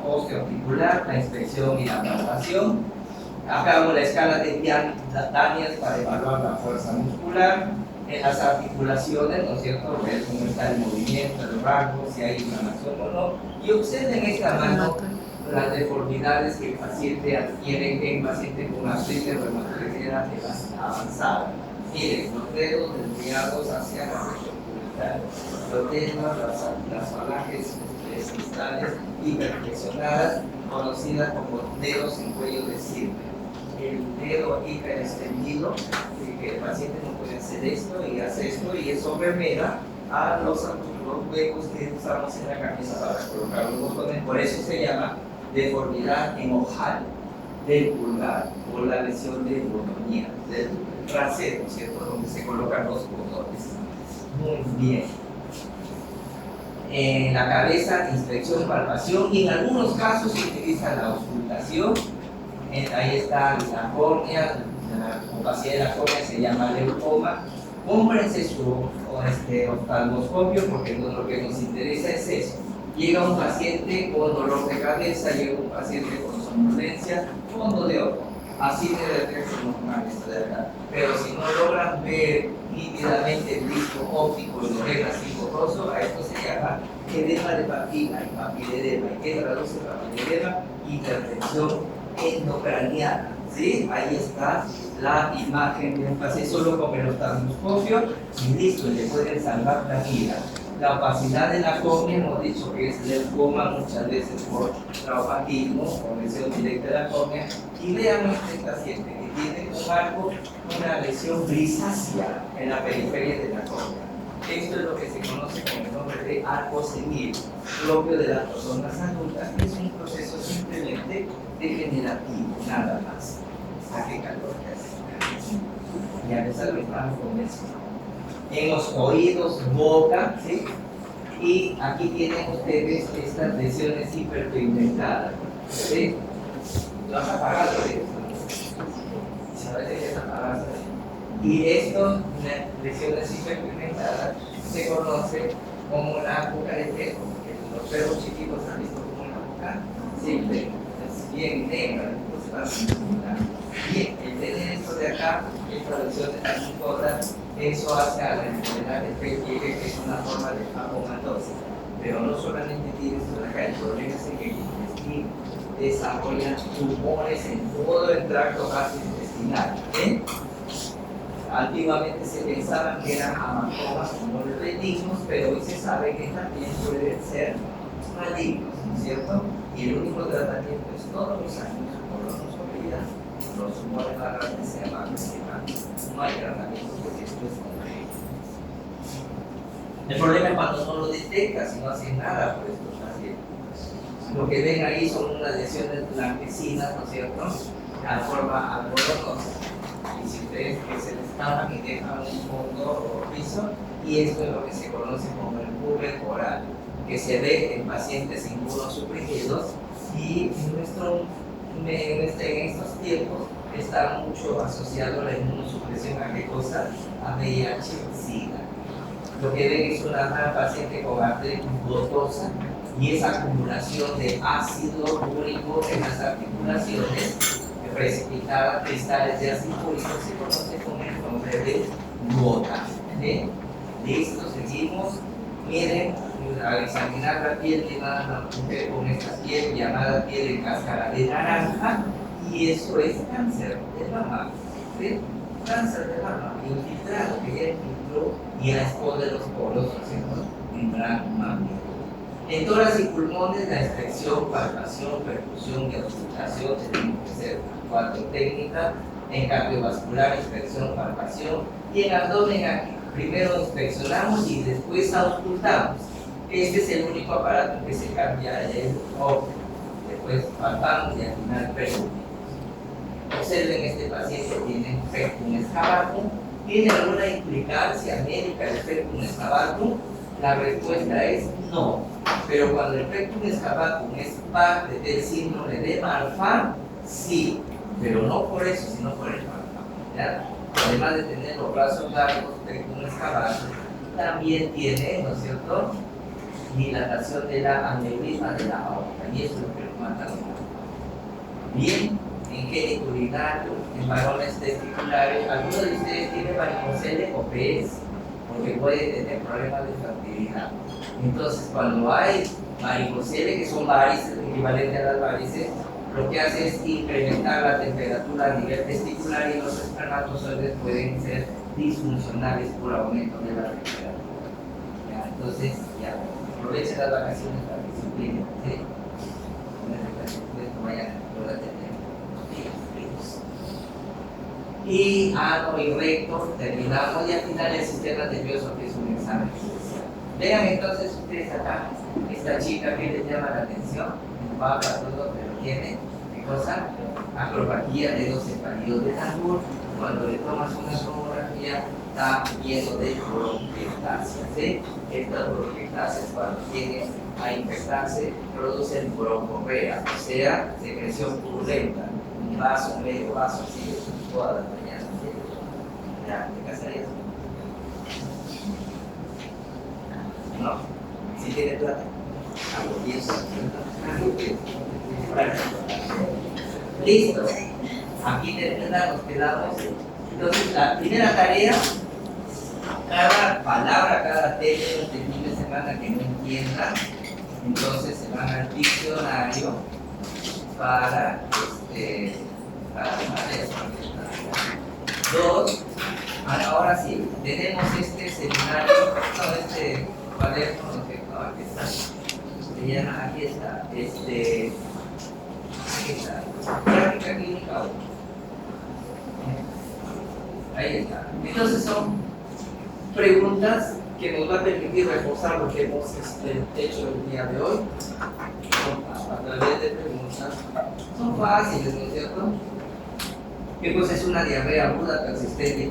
osteoarticular, la inspección y la palpación. Acá hago la escala de Daniels para evaluar la fuerza muscular. En las articulaciones, ¿no es cierto? Ver cómo está el movimiento, el rango, si hay inflamación o no. Y observen esta mano las deformidades que el paciente adquiere en paciente con artritis reumatoidea avanzada. Miren, los dedos desviados hacia la región pubital, los dedos, las falanges cristales hiperflexionadas, conocidas como dedos en cuello de sirve. El dedo hiperextendido, que el paciente no puede hacer esto y hace esto, y eso remeda a los huecos que usamos en la camisa para colocar los botones. Por eso se llama deformidad en ojal del pulgar o la lesión de botonía, del trasero, ¿cierto? Donde se colocan los botones. Muy bien. En la cabeza, inspección, palpación, y en algunos casos se utiliza la auscultación. Ahí está la córnea, la opacidad de la córnea se llama leucoma. Cómprense su oftalmoscopio porque lo que nos interesa es eso. Llega un paciente con dolor de cabeza, llega un paciente con somnolencia, fondo de ojo. Así debe ser normal esto de acá. Pero si no logran ver nítidamente el disco óptico y lo ven así borroso, a esto se llama edema de papila y papiledema. ¿Y qué traduce papiledema? Hipertensión endocraniana, ¿sí? Ahí está la imagen de un paciente solo con el oftalmoscopio y listo, le pueden salvar la vida. La opacidad de la córnea, hemos dicho que es leucoma muchas veces por traumatismo o lesión directa de la córnea. Y vean este paciente que tiene un arco, una lesión grisácea en la periferia de la córnea. Esto es lo que se conoce con el nombre de arco senil, propio de las personas adultas. Es un proceso simplemente degenerativo, nada más. ¿A qué calor que hace? Y a veces lo estamos con eso. En los oídos, boca, ¿sí? Y aquí tienen ustedes estas lesiones hiperpigmentadas, ¿sí? Lo has apagado, ¿sí? ¿Sabes qué es apagado? Y estas lesiones hiperpigmentadas se conoce como la boca de perro, porque los perros chiquitos han visto como una boca simple, es bien negra, bien, el tener esto de acá, esta lesión de la mucosa, eso hace a la enfermedad de PGG, que es una forma de fagomatosis. Pero no solamente tiene esto de acá, el problema es que el intestino desarrolla tumores en todo el tracto gastrointestinal. ¿Eh? Antiguamente se pensaban que eran hematomas tumores benignos, pero hoy se sabe que también pueden ser malignos, ¿no es cierto? Y el único tratamiento es todos los años, por la nosotros, los tumores laterales se llaman. No hay tratamiento porque esto es complejo. El problema es cuando no lo detectas y no haces nada por estos pacientes. Lo que ven ahí son unas lesiones blanquecinas, ¿no es cierto? A forma algodonosa. Y si ustedes que se les tapan y dejan un fondo o piso, y esto es lo que se conoce como el buble oral, que se ve en pacientes inmunosuprimidos, y en estos tiempos está mucho asociado la inmunosupresión a qué cosa, a VIH, SIDA. lo que ven es una paciente con artritis gotosa y esa acumulación de ácido úrico en las articulaciones precipitada, cristales de ácido úrico, se conoce con el nombre de gota. Listo, seguimos. Miren, al examinar la piel de una mujer con esta piel llamada piel de cáscara de naranja, y eso es cáncer de mama. ¿Sí? Cáncer de mama infiltrado, que ya infiltró y ya expone los poros haciendo membrana mamífera. En tórax y pulmones, la inspección, palpación, percusión y auscultación tienen que ser 4 técnicas. En cardiovascular, inspección, palpación. Y en abdomen, aquí, primero inspeccionamos y después auscultamos. Este es el único aparato que se cambia el ojo. Después palpamos y al final preguntamos. Observen, este paciente tiene fectum excavatum. ¿Tiene alguna implicancia médica el fectum excavatum? La respuesta es no. Pero cuando el fectum excavatum es parte del síndrome de Marfan, sí. Pero no por eso, sino por el Marfan. Además de tener los brazos largos, fectum excavatum, también tiene, ¿no es cierto?, dilatación de la aneurisma de la aorta. Y eso es lo que nos mata los Marfan. Bien. En geniturinario, en varones testiculares, ¿alguno de ustedes tiene varicocele o PS? Porque puede tener problemas de fertilidad. Entonces, cuando hay varicocele, que son varices, equivalente a las varices, lo que hace es incrementar la temperatura a nivel testicular y los espermatozoides pueden ser disfuncionales por aumento de la temperatura. ¿Ya? Entonces, ya, aprovechen las vacaciones para que se cuiden, ¿sí? Vayan a tener. Y ano y recto, terminamos, y al final el sistema nervioso, que es un examen especial. Vean entonces ustedes acá, esta chica que les llama la atención, baja todo, pero tiene, ¿qué cosa? Acropatía de los cefalídeos de Danburg. Cuando le tomas una tomografía, está lleno de bronquiectasias, ¿sí? Estas bronquiectasias, cuando tienen a infectarse, producen broncorrea, o sea, secreción purulenta, un vaso, medio vaso, así, todas las mañanas. ¿Ya? ¿Te casarías? ¿No? ¿Si tiene plata? Hago 10. Listo. Aquí terminamos, quedamos. Entonces, la primera tarea, cada palabra, cada término de fin de semana que no entiendan, entonces se van al diccionario para Dos, ahora sí, tenemos este seminario, no, este cuaderno, no sé, no, aquí está, se llama, aquí está, práctica clínica 1. Ahí está. Entonces son preguntas que nos va a permitir reforzar lo que hemos hecho el día de hoy. A través de preguntas, son fáciles, ¿no es cierto? ¿Qué cosa es una diarrea aguda persistente?